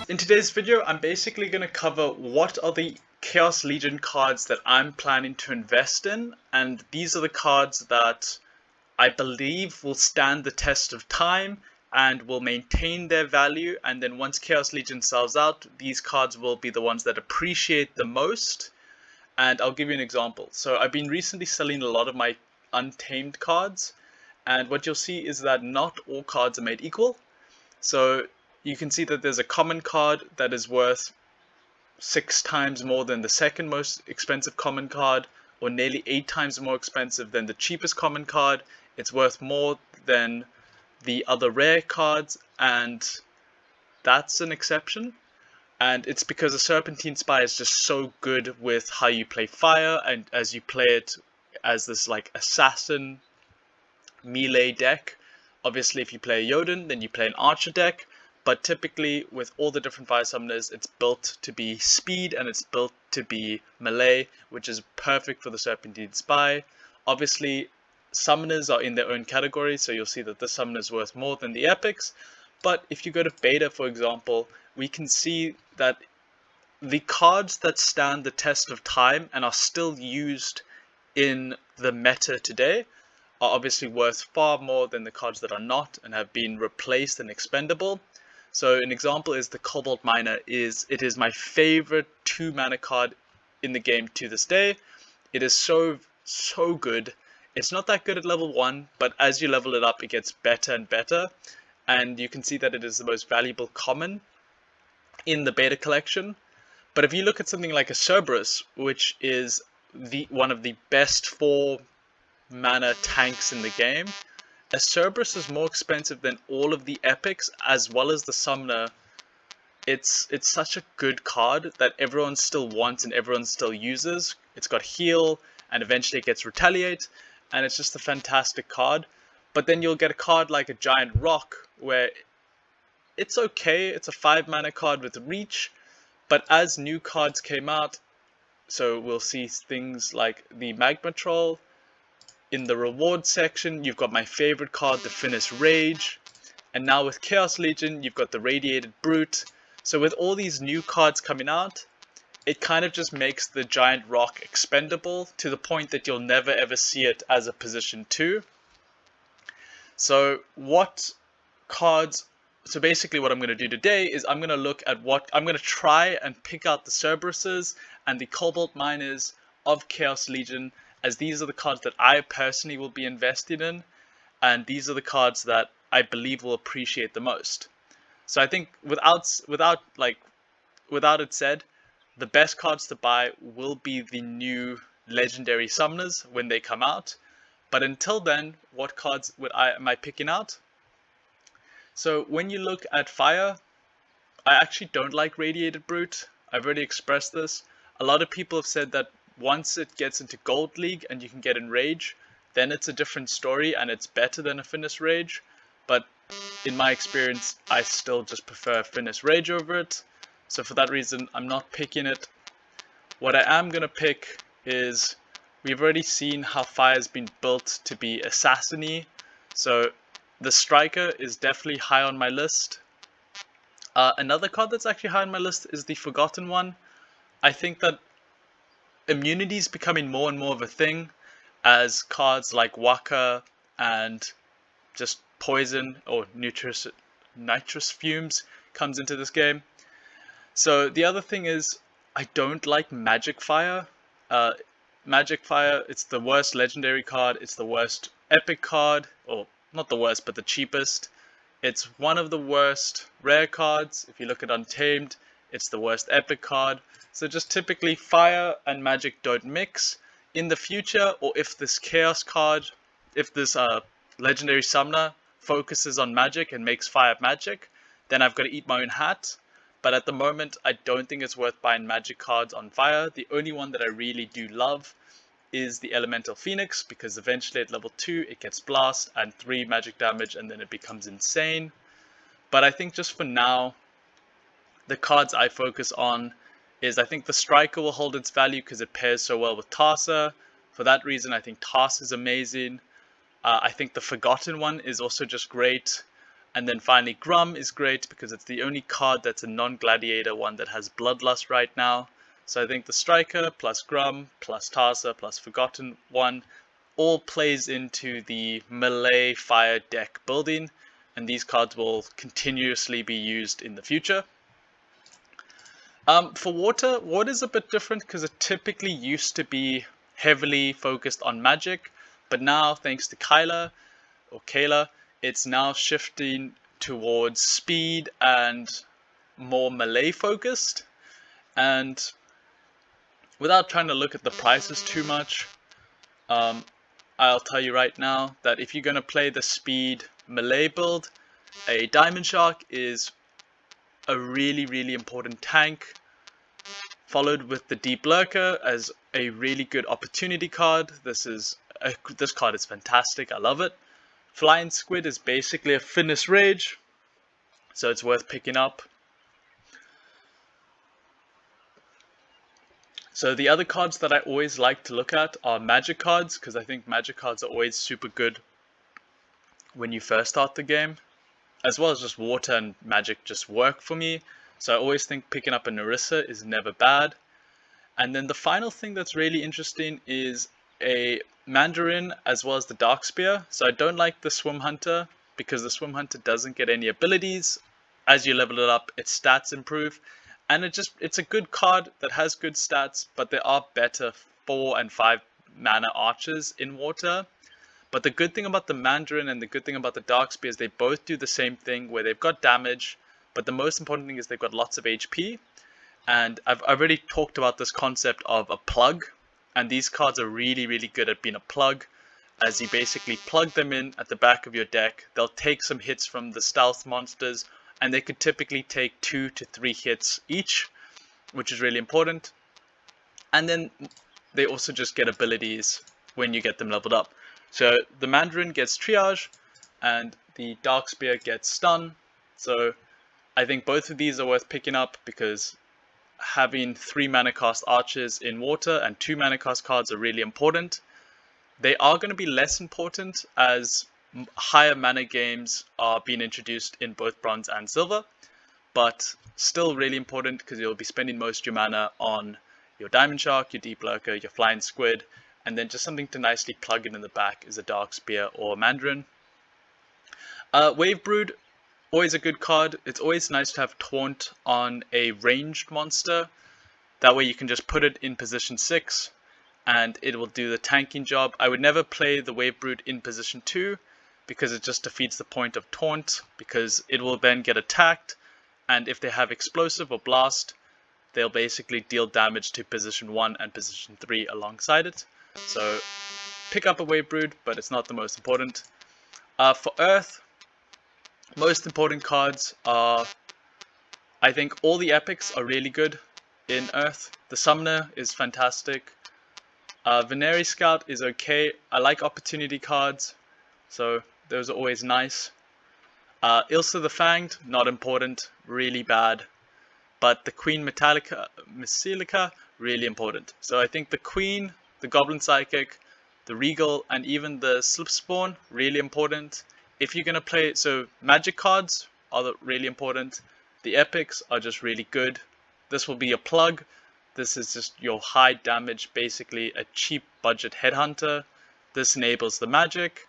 In today's video, I'm basically going to cover what are the Chaos Legion cards that I'm planning to invest in, and these are the cards that I believe will stand the test of time and will maintain their value, and then once Chaos Legion sells out, these cards will be the ones that appreciate the most. And I'll give you an example. So I've been recently selling a lot of my untamed cards, and what you'll see is that not all cards are made equal. So you can see that there's a common card that is worth 6 times more than the second most expensive common card, or nearly 8 times more expensive than the cheapest common card. It's worth more than the other rare cards, and that's an exception. And it's because a Serpentine Spy is just so good with how you play fire, and as you play it as this like assassin melee deck. Obviously, if you play a Jotun, then you play an archer deck. But typically, with all the different fire summoners, it's built to be speed and it's built to be melee, which is perfect for the Serpentine Spy. Obviously, summoners are in their own category, so you'll see that this summoner is worth more than the epics. But if you go to beta, for example, we can see that the cards that stand the test of time and are still used in the meta today are obviously worth far more than the cards that are not and have been replaced and expendable. So an example is the Cobalt Miner. It is my favorite 2-mana card in the game to this day. It is so good. It's not that good at level 1, but as you level it up, it gets better and better. And you can see that it is the most valuable common in the beta collection. But if you look at something like a Cerberus, which is one of the best 4-mana tanks in the game, a Cerberus is more expensive than all of the epics as well as the summoner. It's such a good card that everyone still wants and everyone still uses. It's got heal and eventually it gets retaliate, and it's just a fantastic card. But then you'll get a card like a Giant Rock where it's okay, it's a 5-mana card with reach, but as new cards came out, so we'll see things like the Magma Troll. In the reward section, you've got my favorite card, the Finis Rage. And now with Chaos Legion, you've got the Radiated Brute. So with all these new cards coming out, it kind of just makes the Giant Rock expendable to the point that you'll never ever see it as a position 2. So so basically what I'm going to do today is I'm going to look at I'm going to try and pick out the Cerberuses and the Cobalt Miners of Chaos Legion, as these are the cards that I personally will be invested in, and these are the cards that I believe will appreciate the most. So I think without it said, the best cards to buy will be the new legendary summoners when they come out. But until then, what cards am I picking out? So when you look at fire, I actually don't like Radiated Brute. I've already expressed this. A lot of people have said that once it gets into Gold League and you can get Enrage, then it's a different story and it's better than a Finis Rage. But in my experience, I still just prefer Finis Rage over it. So for that reason, I'm not picking it. What I am going to pick is, we've already seen how fire has been built to be assassin-y. So the Striker is definitely high on my list. Another card that's actually high on my list is the Forgotten One. I think that immunity is becoming more and more of a thing as cards like Waka and just poison or nitrous fumes comes into this game. So the other thing is, I don't like Magic Fire. Magic Fire, it's the worst legendary card, it's the worst epic card, or not the worst, but the cheapest. It's one of the worst rare cards. If you look at Untamed, it's the worst epic card. So just typically fire and magic don't mix. In the future, or if this chaos card, if this legendary summoner focuses on magic and makes fire magic, then I've got to eat my own hat. But at the moment, I don't think it's worth buying magic cards on fire. The only one that I really do love is the Elemental Phoenix, because eventually at level 2 it gets blast and 3 magic damage and then it becomes insane. But I think just for now, the cards I focus on is, I think the Striker will hold its value because it pairs so well with Tarsa. For that reason, I think Tarsa is amazing. I think the Forgotten One is also just great. And then finally, Grum is great because it's the only card that's a non-gladiator one that has Bloodlust right now. So I think the Striker plus Grum plus Tarsa plus Forgotten one all plays into the melee fire deck building, and these cards will continuously be used in the future. For water is a bit different because it typically used to be heavily focused on magic, but now thanks to Kayla, it's now shifting towards speed and more melee focused. And without trying to look at the prices too much, I'll tell you right now that if you're going to play the speed melee build, a Diamond Shark is a really important tank, followed with the Deep Lurker as a really good opportunity card. This card is fantastic, I love it. Flying Squid is basically a Fitness Rage, so it's worth picking up. So the other cards that I always like to look at are magic cards, because I think magic cards are always super good when you first start the game, as well as just water and magic just work for me. So I always think picking up a Narissa is never bad. And then the final thing that's really interesting is a Mandarin as well as the Dark Spear. So I don't like the Swim Hunter because the Swim Hunter doesn't get any abilities. As you level it up, its stats improve. And it's a good card that has good stats, but there are better 4 and 5 mana archers in water. But the good thing about the Mandarin and the good thing about the Dark Spear is they both do the same thing where they've got damage, but the most important thing is they've got lots of HP. And I've already talked about this concept of a plug, and these cards are really good at being a plug, as you basically plug them in at the back of your deck. They'll take some hits from the stealth monsters, and they could typically take 2 to 3 hits each, which is really important. And then they also just get abilities when you get them leveled up. So the Mandarin gets Triage, and the Dark Spear gets Stun. So I think both of these are worth picking up because having 3 mana cost archers in water and 2 mana cost cards are really important. They are going to be less important as higher mana games are being introduced in both bronze and silver, but still really important because you'll be spending most of your mana on your Diamond Shark, your Deep Lurker, your Flying Squid, and then just something to nicely plug in the back is a Dark Spear or Mandarin. Wave Brood, always a good card. It's always nice to have Taunt on a ranged monster. That way you can just put it in position 6 and it will do the tanking job. I would never play the Wave Brood in position 2 because it just defeats the point of Taunt, because it will then get attacked, and if they have Explosive or Blast, they'll basically deal damage to position 1 and position 3 alongside it. So pick up a Wave Brood, but it's not the most important. For Earth, most important cards are, I think all the epics are really good in Earth. The Summoner is fantastic. Veneri Scout is okay. I like opportunity cards, so those are always nice. Ilsa the Fanged, not important, really bad. But the Queen Metallica, really important. So I think the Queen, the Goblin Psychic, the Regal, and even the Slipspawn, really important. If you're going to play, so magic cards are really important. The epics are just really good. This will be a plug. This is just your high damage, basically a cheap budget headhunter. This enables the magic.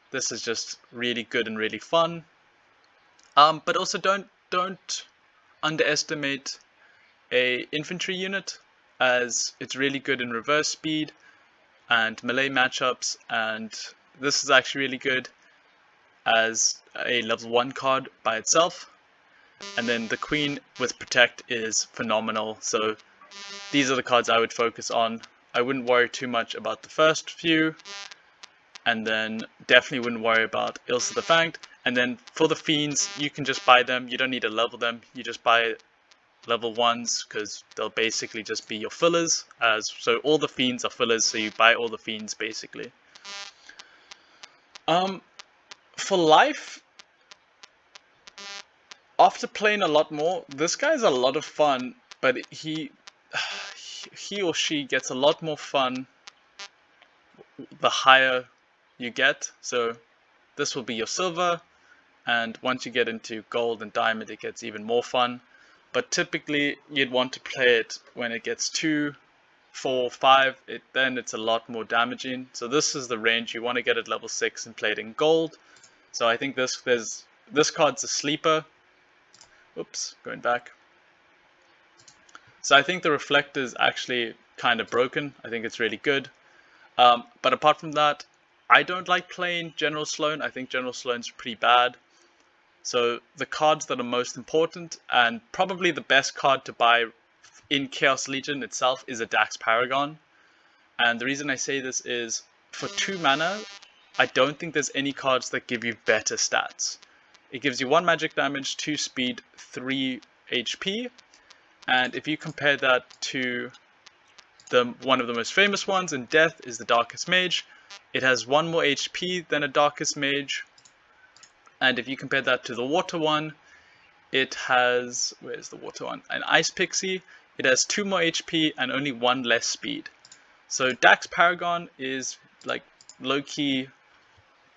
This is just really good and really fun. But also don't underestimate a infantry unit, as it's really good in reverse speed and melee matchups, and this is actually really good as a level 1 card by itself. And then the Queen with Protect is phenomenal, so these are the cards I would focus on. I wouldn't worry too much about the first few, and then definitely wouldn't worry about Ilsa the Fanged. And then for the Fiends, you can just buy them. You don't need to level them. You just buy level 1s because they'll basically just be your fillers. So all the Fiends are fillers, so you buy all the Fiends basically. For life, after playing a lot more, this guy's a lot of fun, but he or she gets a lot more fun the higher you get. So this will be your silver, and once you get into gold and diamond it gets even more fun. But typically you'd want to play it when it gets 2, 4, 5, then it's a lot more damaging. So this is the range you want to get at level 6 and play it in gold. So I think this card's a sleeper. Oops, going back. So I think the reflector is actually kind of broken. I think it's really good. But apart from that, I don't like playing General Sloan. I think General Sloan's pretty bad. So the cards that are most important, and probably the best card to buy in Chaos Legion itself, is a Dax Paragon. And the reason I say this is, for 2 mana, I don't think there's any cards that give you better stats. It gives you 1 magic damage, 2 speed, 3 HP. And if you compare that to one of the most famous ones in Death is the Darkest Mage, it has 1 more HP than a Darkest Mage. And if you compare that to the Water one, it has, where's the Water one? An Ice Pixie. It has 2 more HP and only 1 less speed. So Dax Paragon is like low-key,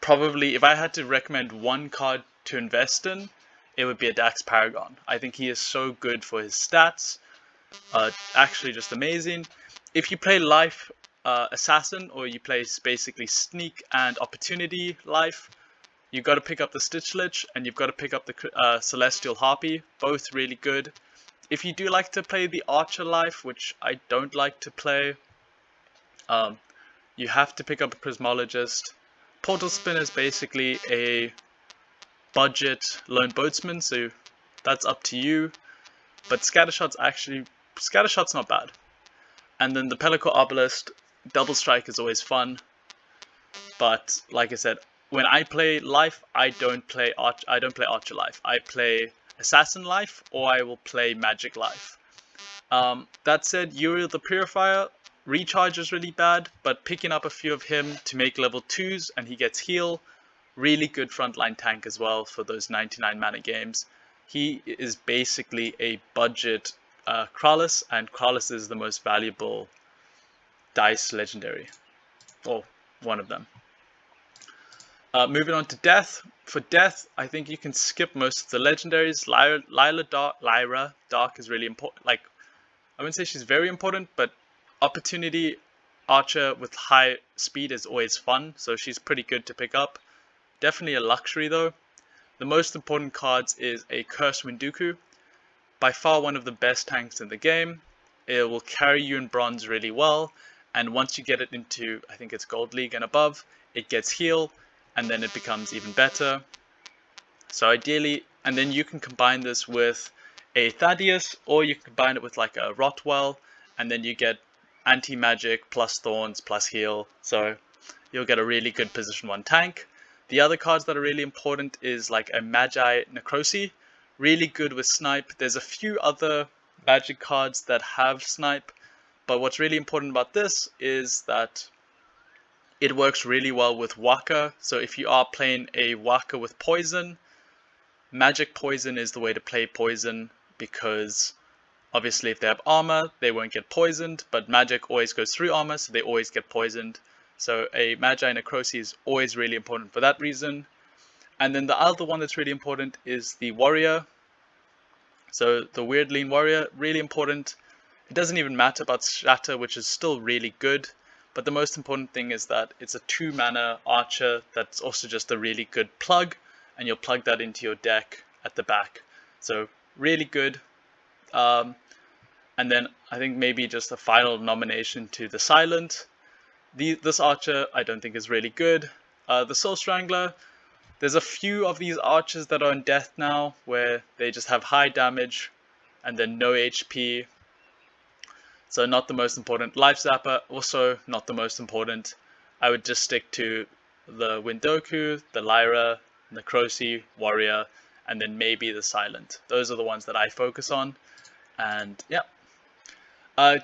probably, if I had to recommend one card to invest in, it would be a Dax Paragon. I think he is so good for his stats. Actually just amazing. If you play Life Assassin, or you play basically Sneak and Opportunity Life, you've got to pick up the Stitch Lich and you've got to pick up the Celestial Harpy. Both really good. If you do like to play the Archer Life, which I don't like to play, you have to pick up a Prismologist. Portal Spin is basically a budget lone boatsman, so that's up to you. But Scattershot's not bad. And then the Pellicle Obelisk, Double Strike is always fun. But like I said, when I play Life, I don't play Archer Life. I play Assassin Life, or I will play Magic Life. That said, Uriel the Purifier, recharge is really bad, but picking up a few of him to make level 2s and he gets heal, really good frontline tank as well for those 99 mana games. He is basically a budget Kralis, and Kralis is the most valuable Dice legendary, or one of them. Moving on to Death. For Death, I think you can skip most of the legendaries. Lyra Dark is really important. Like, I wouldn't say she's very important, but Opportunity Archer with high speed is always fun, so she's pretty good to pick up. Definitely a luxury though. The most important cards is a Curse Winduku. By far one of the best tanks in the game. It will carry you in bronze really well, and once you get it into, I think it's Gold League and above, it gets heal, and then it becomes even better. So ideally, and then you can combine this with a Thaddeus, or you can combine it with like a Rotwell, and then you get anti-magic plus thorns plus heal, so you'll get a really good position 1 tank. The other cards that are really important is like a Magi Necrosi, really good with snipe. There's a few other magic cards that have snipe, but what's really important about this is that it works really well with Waka. So if you are playing a Waka with poison, magic poison is the way to play poison, because obviously if they have armor, they won't get poisoned, but magic always goes through armor, so they always get poisoned. So a Magi Necrosi is always really important for that reason. And then the other one that's really important is the Warrior. So the Weird Lean Warrior, really important. It doesn't even matter about Shatter, which is still really good. But the most important thing is that it's a 2 mana archer that's also just a really good plug. And you'll plug that into your deck at the back. So really good. And then I think maybe just a final nomination to the Silent. This archer I don't think is really good. The Soul Strangler, there's a few of these archers that are in Death now where they just have high damage and then no HP. So not the most important. Life Zapper, also not the most important. I would just stick to the Windoku, the Lyra, Necrosi, Warrior, and then maybe the Silent. Those are the ones that I focus on. And yeah.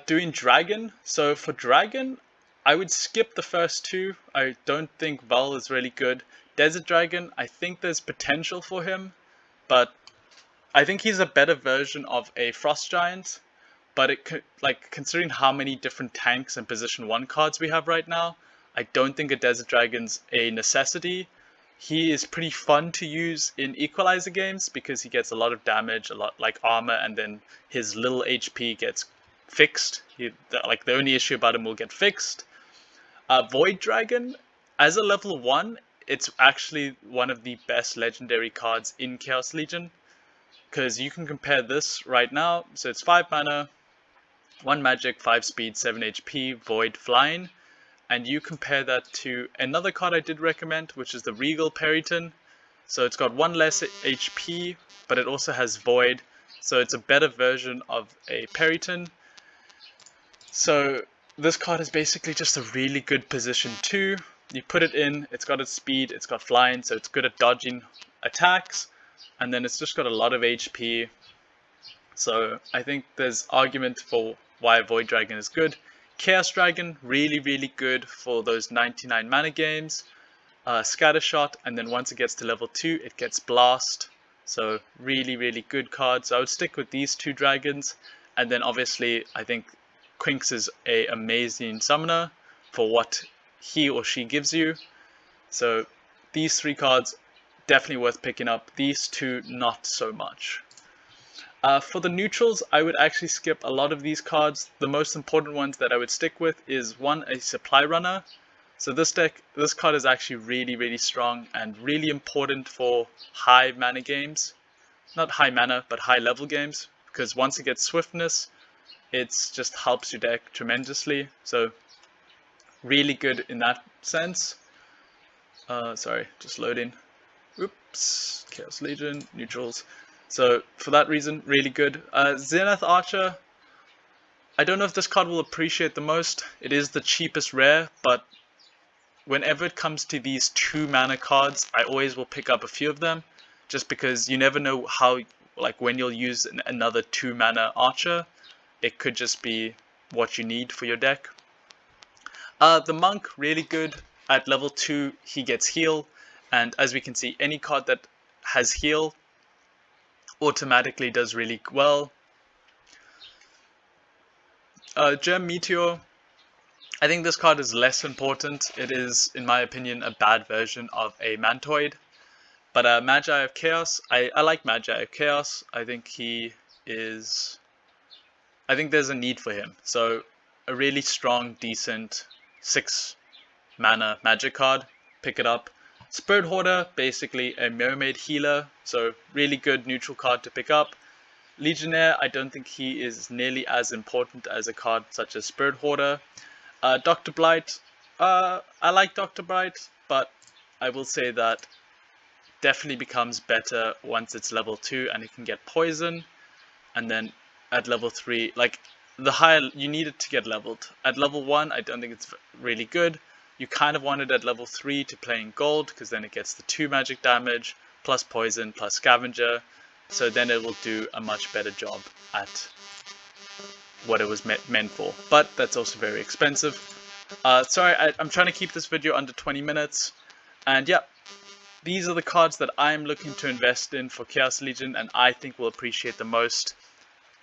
Doing Dragon. So for Dragon, I would skip the first 2. I don't think Val is really good. Desert Dragon, I think there's potential for him, but I think he's a better version of a Frost Giant. But considering how many different tanks and position 1 cards we have right now, I don't think a Desert Dragon's a necessity. He is pretty fun to use in equalizer games because he gets a lot of damage, a lot like armor, and then his little HP gets fixed. Like the only issue about him will get fixed. Void Dragon, as a level 1, it's actually one of the best legendary cards in Chaos Legion. Because you can compare this right now. So it's 5 mana, 1 magic, 5 speed, 7 HP, Void, Flying. And you compare that to another card I did recommend, which is the Regal Periton. So it's got 1 less HP, but it also has Void. So it's a better version of a Periton. So this card is basically just a really good position too. You put it in, it's got its speed, it's got flying, so it's good at dodging attacks, and then it's just got a lot of HP. So I think there's argument for why Void Dragon is good. Chaos Dragon, really, really good for those 99 mana games. Scattershot, and then once it gets to level 2, it gets Blast. So really, really good cards. So I would stick with these 2 dragons, and then obviously I think Quinks is an amazing summoner for what he or she gives you. So these 3 cards, definitely worth picking up. These 2, not so much. For the neutrals, I would actually skip a lot of these cards. The most important ones that I would stick with is 1, a Supply Runner. So this card is actually really, really strong and really important for high mana games. Not high mana, but high level games. Because once it gets Swiftness, it just helps your deck tremendously. So really good in that sense. Sorry, just loading. Oops, Chaos Legion, neutrals. So for that reason, really good. Zenith Archer, I don't know if this card will appreciate the most. It is the cheapest rare, but whenever it comes to these 2 mana cards, I always will pick up a few of them, just because you never know how, like when you'll use another 2 mana Archer, it could just be what you need for your deck. The Monk, really good. At level 2, he gets heal, and as we can see, any card that has heal automatically does really well. Gem Meteor, I think this card is less important. It is, in my opinion, a bad version of a Mantoid. But Magi of Chaos, I like Magi of Chaos. I think there's a need for him. So a really strong, decent 6 mana magic card, pick it up. Spirit Hoarder, basically a mermaid healer, so really good neutral card to pick up. Legionnaire, I don't think he is nearly as important as a card such as Spirit Hoarder. Dr. Blight, I like Dr. Blight, but I will say that definitely becomes better once it's level 2 and it can get poison. And then at level 3, like the higher you need it to get leveled. At level 1, I don't think it's really good. You kind of want it at level 3 to play in gold, because then it gets the 2 magic damage, plus poison, plus scavenger. So then it will do a much better job at what it was meant for. But that's also very expensive. Sorry, I'm trying to keep this video under 20 minutes. And yeah, these are the cards that I'm looking to invest in for Chaos Legion and I think will appreciate the most.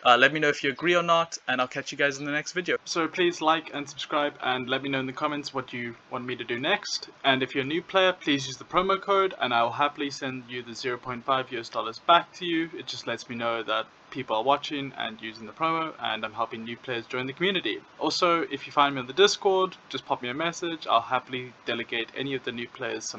Let me know if you agree or not, and I'll catch you guys in the next video. So please like and subscribe, and let me know in the comments what you want me to do next. And if you're a new player, please use the promo code, and I'll happily send you the $0.5 back to you. It just lets me know that people are watching and using the promo, and I'm helping new players join the community. Also, if you find me on the Discord, just pop me a message. I'll happily delegate any of the new players some